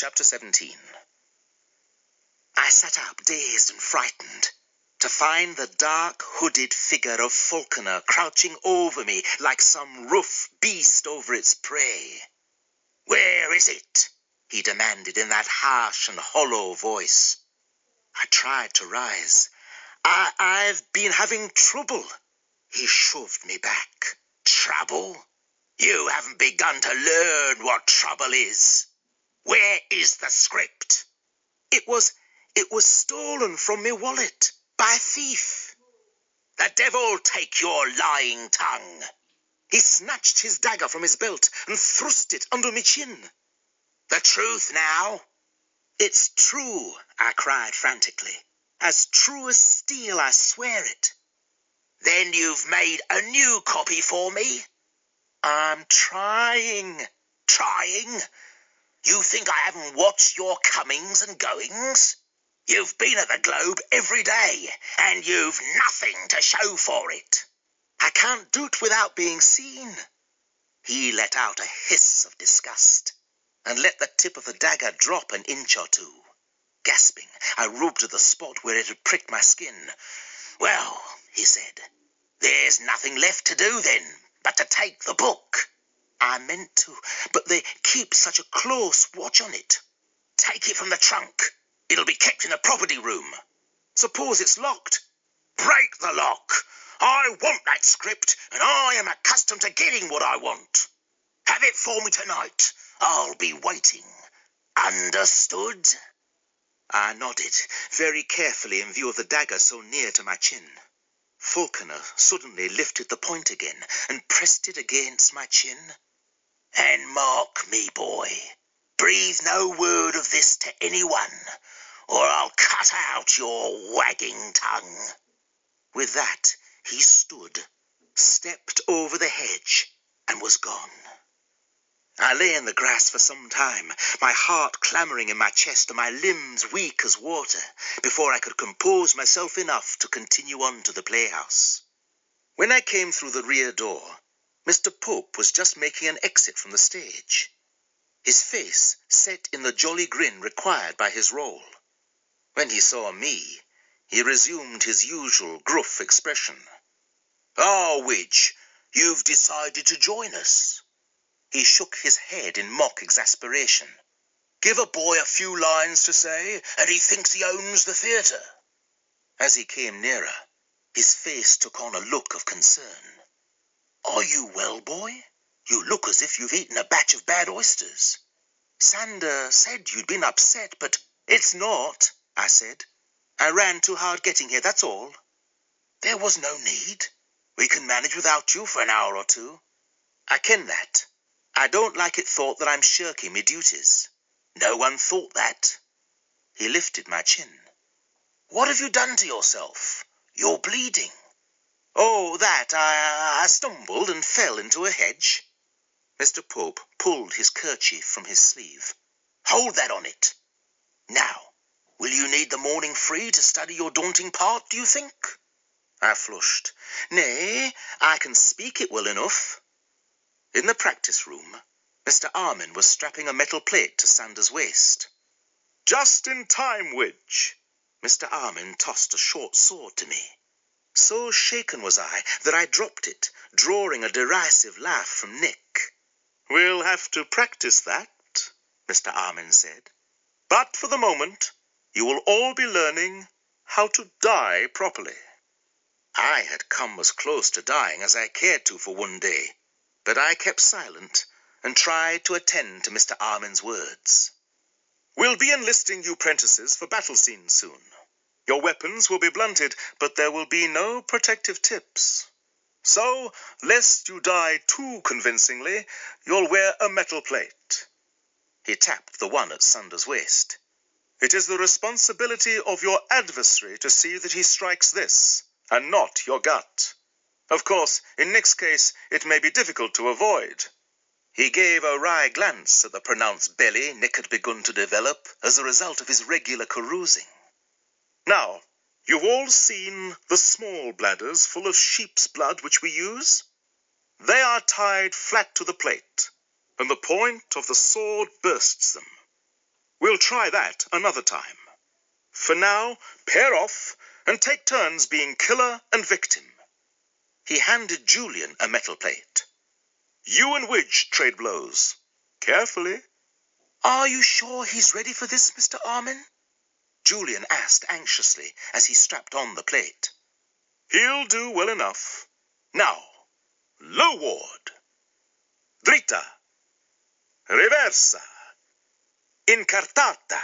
Chapter 17. I sat up, dazed and frightened, to find the dark, hooded figure of Falconer crouching over me like some rough beast over its prey. "Where is it?" he demanded in that harsh and hollow voice. I tried to rise. I've been having trouble." He shoved me back. "Trouble? You haven't begun to learn what trouble is. Where is the script?" It was stolen from my wallet by a thief." "The devil take your lying tongue." He snatched his dagger from his belt and thrust it under my chin. "The truth now?" "It's true," I cried frantically. "As true as steel, I swear it." "Then you've made a new copy for me?" "I'm trying." "Trying? You think I haven't watched your comings and goings? You've been at the Globe every day, and you've nothing to show for it." "I can't do it without being seen." He let out a hiss of disgust and let the tip of the dagger drop an inch or two. Gasping, I rubbed at the spot where it had pricked my skin. "Well," he said, "there's nothing left to do then but to take the book." "I meant to, but they keep such a close watch on it." "Take it from the trunk. It'll be kept in the property room." "Suppose it's locked?" "Break the lock. I want that script, and I am accustomed to getting what I want. Have it for me tonight. I'll be waiting. Understood?" I nodded, very carefully in view of the dagger so near to my chin. Falconer suddenly lifted the point again and pressed it against my chin. "And mark me, boy, breathe no word of this to anyone, or I'll cut out your wagging tongue." With that, he stood, stepped over the hedge, and was gone. I lay in the grass for some time, my heart clamouring in my chest and my limbs weak as water, before I could compose myself enough to continue on to the Playhouse. When I came through the rear door, Mr. Pope was just making an exit from the stage, his face set in the jolly grin required by his role. When he saw me, he resumed his usual gruff expression. "Ah, Widge, you've decided to join us." He shook his head in mock exasperation. "Give a boy a few lines to say, and he thinks he owns the theatre." As he came nearer, his face took on a look of concern. "Are you well, boy? You look as if you've eaten a batch of bad oysters." "Sander said you'd been upset, but—" "It's not," I said. "I ran too hard getting here, that's all." "There was no need. We can manage without you for an hour or two." "I ken that. I don't like it thought that I'm shirking me duties." "No one thought that." He lifted my chin. "What have you done to yourself? You're bleeding." "Oh, that, I stumbled and fell into a hedge." Mr. Pope pulled his kerchief from his sleeve. "Hold that on it. Now, will you need the morning free to study your daunting part, do you think?" I flushed. "Nay, I can speak it well enough." In the practice room, Mr. Armin was strapping a metal plate to Sander's waist. "Just in time, Widge." Mr. Armin tossed a short sword to me. So shaken was I that I dropped it, drawing a derisive laugh from Nick. "We'll have to practice that," Mr. Armin said. "But for the moment, you will all be learning how to die properly." I had come as close to dying as I cared to for one day, but I kept silent and tried to attend to Mr. Armin's words. "We'll be enlisting you prentices for battle scenes soon. Your weapons will be blunted, but there will be no protective tips. So, lest you die too convincingly, you'll wear a metal plate." He tapped the one at Sander's waist. "It is the responsibility of your adversary to see that he strikes this, and not your gut. Of course, in Nick's case, it may be difficult to avoid." He gave a wry glance at the pronounced belly Nick had begun to develop as a result of his regular carousing. "Now, you've all seen the small bladders full of sheep's blood which we use? They are tied flat to the plate, and the point of the sword bursts them. We'll try that another time. For now, pair off and take turns being killer and victim. He handed Julian a metal plate. You and Widge trade blows. Carefully. Are you sure he's ready for this, Mr. Armin? Julian asked anxiously as he strapped on the plate. He'll do well enough. Now, low ward. Dritta. Reversa. Incartata.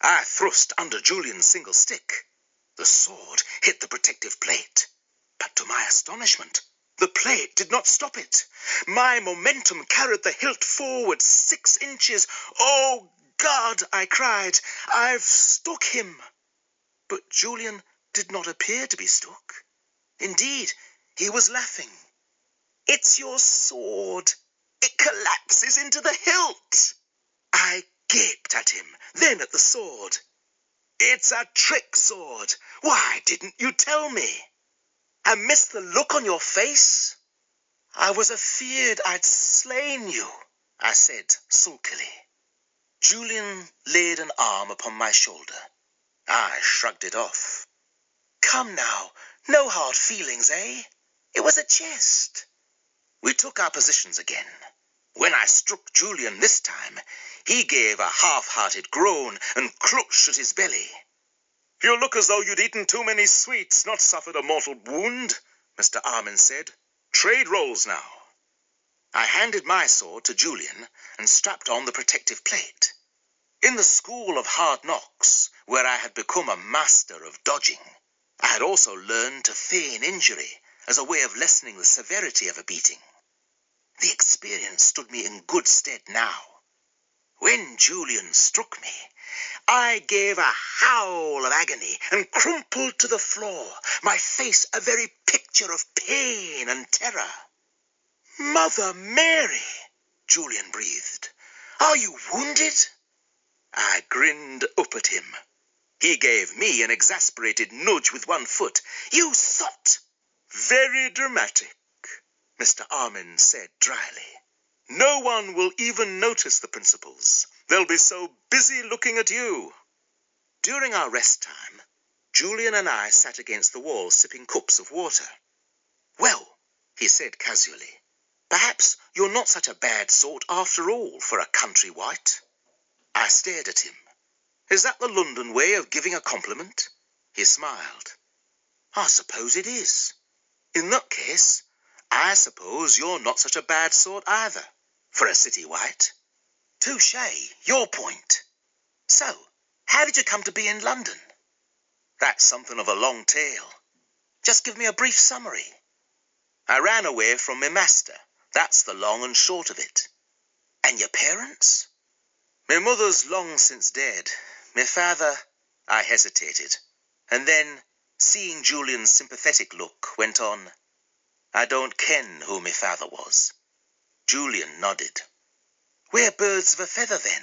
I thrust under Julian's single stick. The sword hit the protective plate. But to my astonishment, the plate did not stop it. My momentum carried the hilt forward 6 inches. Oh, God, I cried. I've stuck him. But Julian did not appear to be stuck. Indeed, he was laughing. It's your sword. It collapses into the hilt. I gaped at him, then at the sword. It's a trick sword. Why didn't you tell me? I missed the look on your face. I was afeard I'd slain you, I said sulkily. Julian laid an arm upon my shoulder. I shrugged it off. Come now, no hard feelings, eh? It was a jest. We took our positions again. When I struck Julian this time, he gave a half-hearted groan and clutched at his belly. You look as though you'd eaten too many sweets, not suffered a mortal wound, Mr. Armin said. Trade rolls now. I handed my sword to Julian and strapped on the protective plate. In the school of hard knocks, where I had become a master of dodging, I had also learned to feign injury as a way of lessening the severity of a beating. The experience stood me in good stead now. When Julian struck me, I gave a howl of agony and crumpled to the floor, my face a very picture of pain and terror. Mother Mary, Julian breathed. Are you wounded? I grinned up at him. He gave me an exasperated nudge with one foot. You sot! Very dramatic, Mr. Armin said dryly. No one will even notice the principals. They'll be so busy looking at you. During our rest time, Julian and I sat against the wall sipping cups of water. Well, he said casually, perhaps you're not such a bad sort after all for a country white. I stared at him. Is that the London way of giving a compliment? He smiled. I suppose it is. In that case, I suppose you're not such a bad sort either, for a city white. Touché, your point. So, how did you come to be in London? That's something of a long tale. Just give me a brief summary. I ran away from my master. That's the long and short of it. And your parents? My mother's long since dead. My father, I hesitated, and then, seeing Julian's sympathetic look, went on, I don't ken who my father was. Julian nodded. We're birds of a feather then.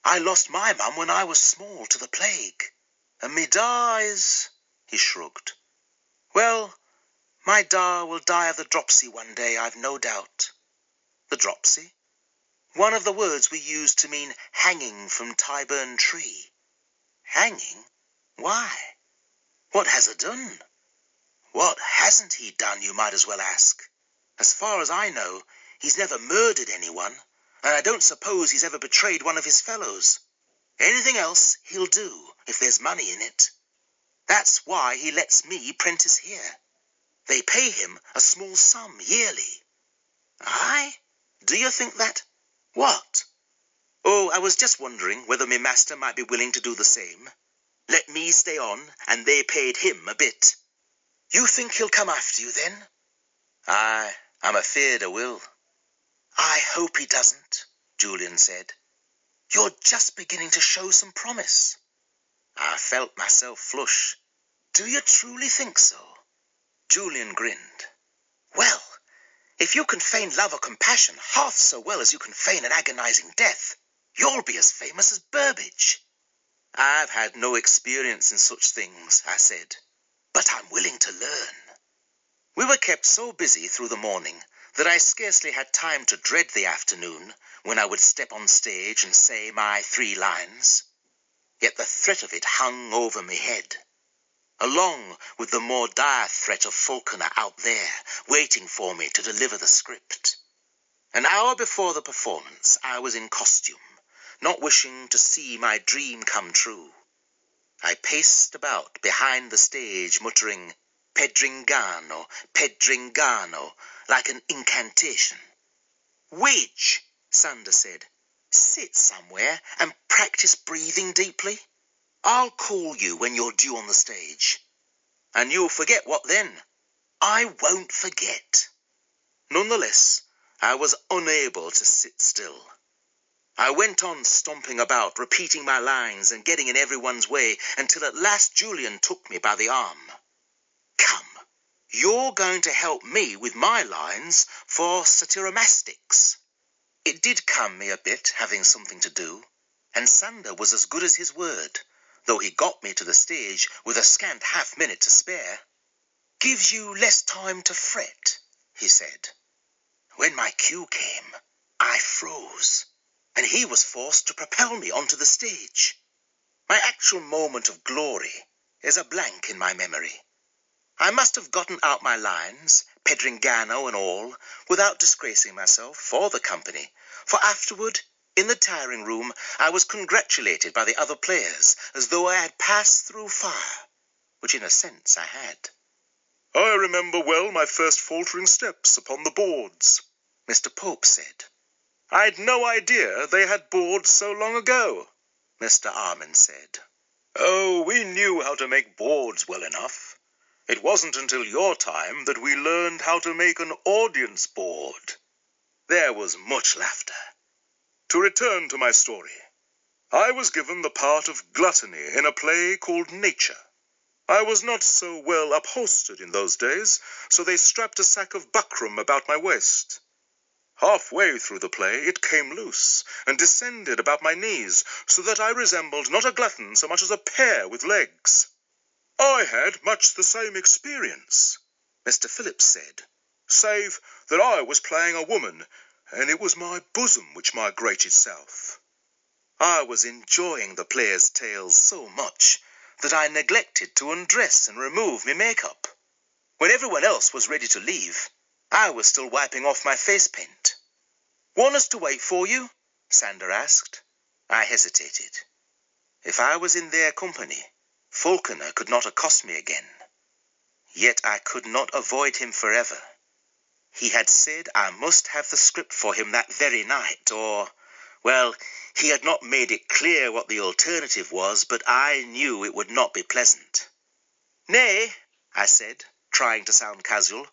I lost my mum when I was small to the plague, and me da is... He shrugged. Well, my da will die of the dropsy one day, I've no doubt. The dropsy? One of the words we use to mean hanging from Tyburn tree. Hanging? Why? What has he done? What hasn't he done, you might as well ask. As far as I know, he's never murdered anyone, and I don't suppose he's ever betrayed one of his fellows. Anything else he'll do, if there's money in it. That's why he lets me prentice here. They pay him a small sum yearly. Aye? Do you think that? What? Oh, I was just wondering whether me master might be willing to do the same. Let me stay on, and they paid him a bit. You think he'll come after you then? Aye, I'm afeard I will. I hope he doesn't, Julian said. You're just beginning to show some promise. I felt myself flush. Do you truly think so? Julian grinned. Well, if you can feign love or compassion half so well as you can feign an agonizing death, you'll be as famous as Burbage. I've had no experience in such things, I said, but I'm willing to learn. We were kept so busy through the morning that I scarcely had time to dread the afternoon when I would step on stage and say my 3 lines. Yet the threat of it hung over me head, along with the more dire threat of Falconer out there, waiting for me to deliver the script. An hour before the performance, I was in costume, not wishing to see my dream come true. I paced about behind the stage, muttering, Pedringano, Pedringano, like an incantation. Widge, Sander said, sit somewhere and practice breathing deeply. I'll call you when you're due on the stage. And you'll forget what then? I won't forget. Nonetheless, I was unable to sit still. I went on stomping about, repeating my lines and getting in everyone's way until at last Julian took me by the arm. Come, you're going to help me with my lines for Satyromastics. It did calm me a bit, having something to do, and Sander was as good as his word, though he got me to the stage with a scant half-minute to spare. Gives you less time to fret, he said. When my cue came, I froze, and he was forced to propel me onto the stage. My actual moment of glory is a blank in my memory. I must have gotten out my lines, Pedringano and all, without disgracing myself or the company, for afterward, in the tiring room, I was congratulated by the other players as though I had passed through fire, which in a sense I had. I remember well my first faltering steps upon the boards, Mr. Pope said. I'd no idea they had boards so long ago, Mr. Armand said. Oh, we knew how to make boards well enough. It wasn't until your time that we learned how to make an audience board. There was much laughter. To return to my story, I was given the part of Gluttony in a play called Nature. I was not so well upholstered in those days, so they strapped a sack of buckram about my waist. Halfway through the play it came loose and descended about my knees, so that I resembled not a glutton so much as a pear with legs. I had much the same experience, Mr. Phillips said, save that I was playing a woman, and it was my bosom which migrated south. I was enjoying the players' tales so much that I neglected to undress and remove my makeup. When everyone else was ready to leave, I was still wiping off my face paint. Want us to wait for you? Sander asked. I hesitated. If I was in their company, Falconer could not accost me again. Yet I could not avoid him forever. He had said I must have the script for him that very night, or, well, he had not made it clear what the alternative was, but I knew it would not be pleasant. Nay, I said, trying to sound casual.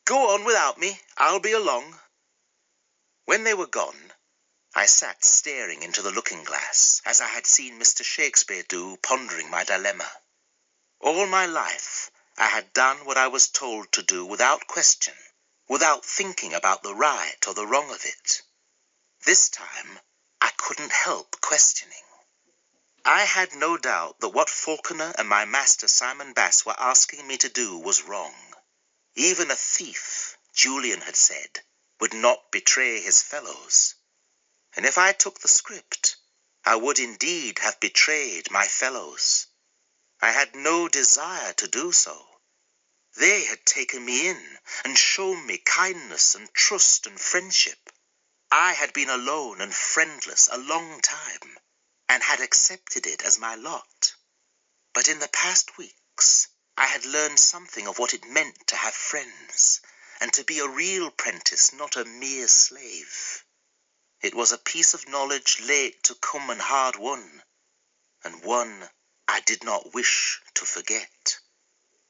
Go on without me, I'll be along. When they were gone, I sat staring into the looking-glass, as I had seen Mr. Shakespeare do, pondering my dilemma. All my life, I had done what I was told to do without question, without thinking about the right or the wrong of it. This time, I couldn't help questioning. I had no doubt that what Falconer and my master Simon Bass were asking me to do was wrong. Even a thief, Julian had said, would not betray his fellows. And if I took the script, I would indeed have betrayed my fellows. I had no desire to do so. They had taken me in and shown me kindness and trust and friendship. I had been alone and friendless a long time, and had accepted it as my lot. But in the past weeks, I had learned something of what it meant to have friends, and to be a real prentice, not a mere slave. It was a piece of knowledge late to come and hard won, and one I did not wish to forget.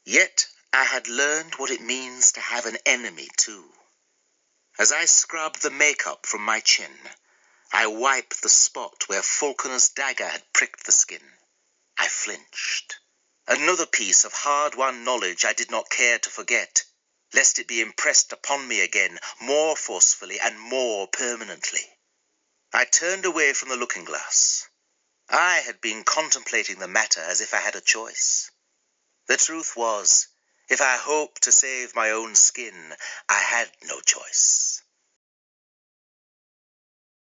Yet I had learned what it means to have an enemy too. As I scrubbed the makeup from my chin, I wiped the spot where Falconer's dagger had pricked the skin. I flinched. Another piece of hard-won knowledge I did not care to forget, lest it be impressed upon me again more forcefully and more permanently. I turned away from the looking-glass. I had been contemplating the matter as if I had a choice. The truth was, If I hoped to save my own skin, I had no choice.